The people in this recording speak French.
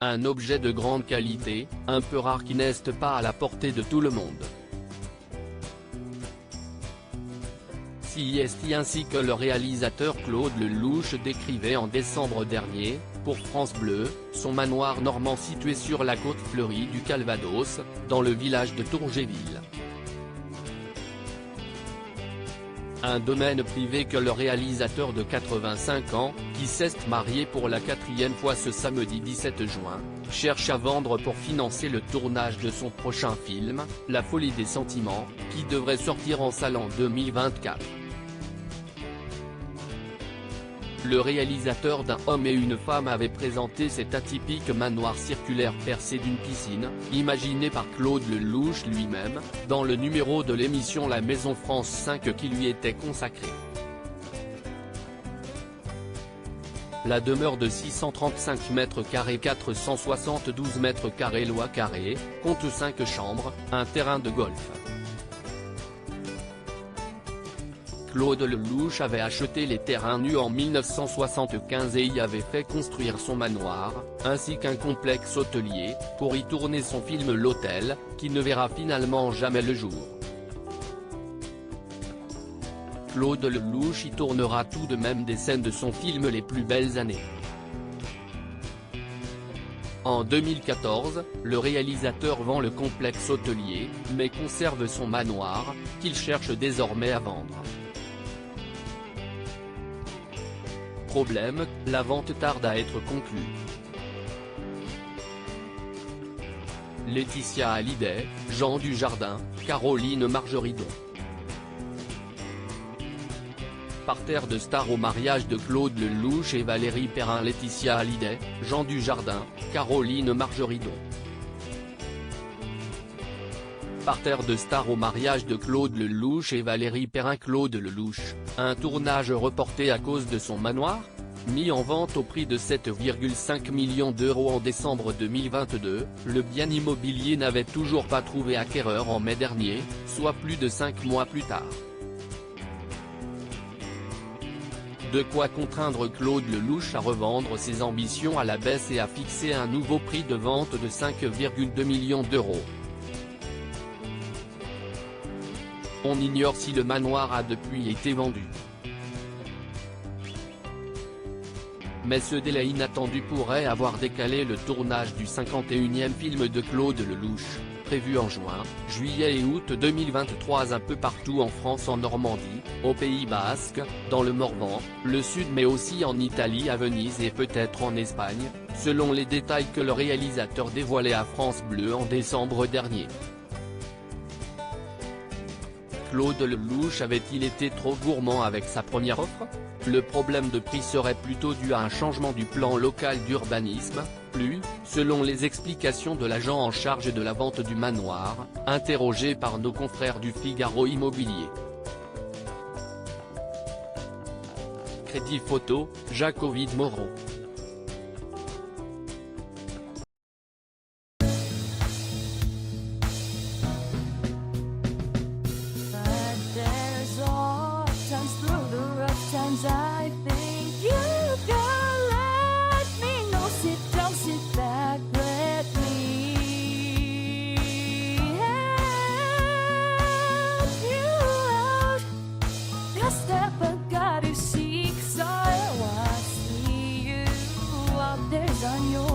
Un objet de grande qualité, un peu rare qui n'est pas à la portée de tout le monde. C'est ainsi que le réalisateur Claude Lelouch décrivait en décembre dernier, pour France Bleu, son manoir normand situé sur la côte fleurie du Calvados, dans le village de Tourgéville. Un domaine privé que le réalisateur de 85 ans, qui s'est marié pour la 4e fois ce samedi 17 juin, cherche à vendre pour financer le tournage de son prochain film, La folie des sentiments, qui devrait sortir en salle en 2024. Le réalisateur d'Un homme et une femme avait présenté cet atypique manoir circulaire percé d'une piscine, imaginé par Claude Lelouch lui-même, dans le numéro de l'émission La Maison France 5 qui lui était consacré. La demeure de 635 m², 472 m² lois carrés, compte 5 chambres, un terrain de golf. Claude Lelouch avait acheté les terrains nus en 1975 et y avait fait construire son manoir, ainsi qu'un complexe hôtelier, pour y tourner son film L'Hôtel, qui ne verra finalement jamais le jour. Claude Lelouch y tournera tout de même des scènes de son film Les plus belles années. En 2014, le réalisateur vend le complexe hôtelier, mais conserve son manoir, qu'il cherche désormais à vendre. Problème, la vente tarde à être conclue. Laetitia Hallyday, Jean Dujardin, Caroline Margeridon. Parterre de stars au mariage de Claude Lelouch et Valérie Perrin. Laetitia Hallyday, Jean Dujardin, Caroline Margeridon. Parterre de stars au mariage de Claude Lelouch et Valérie Perrin. Claude Lelouch, un tournage reporté à cause de son manoir, mis en vente au prix de 7,5 millions d'euros en décembre 2022, le bien immobilier n'avait toujours pas trouvé acquéreur en mai dernier, soit plus de 5 mois plus tard. De quoi contraindre Claude Lelouch à revendre ses ambitions à la baisse et à fixer un nouveau prix de vente de 5,2 millions d'euros. On ignore si le manoir a depuis été vendu. Mais ce délai inattendu pourrait avoir décalé le tournage du 51e film de Claude Lelouch, prévu en juin, juillet et août 2023 un peu partout en France, en Normandie, au Pays Basque, dans le Morvan, le Sud mais aussi en Italie, à Venise et peut-être en Espagne, selon les détails que le réalisateur dévoilait à France Bleu en décembre dernier. Claude Lelouch avait-il été trop gourmand avec sa première offre? Le problème de prix serait plutôt dû à un changement du plan local d'urbanisme, selon les explications de l'agent en charge de la vente du manoir, interrogé par nos confrères du Figaro Immobilier. Crédit photo, Jacques-Ovid Moreau. I think you can let me know. Sit down, sit back, let me help you out. The step I gotta seek, so I see you out there's on your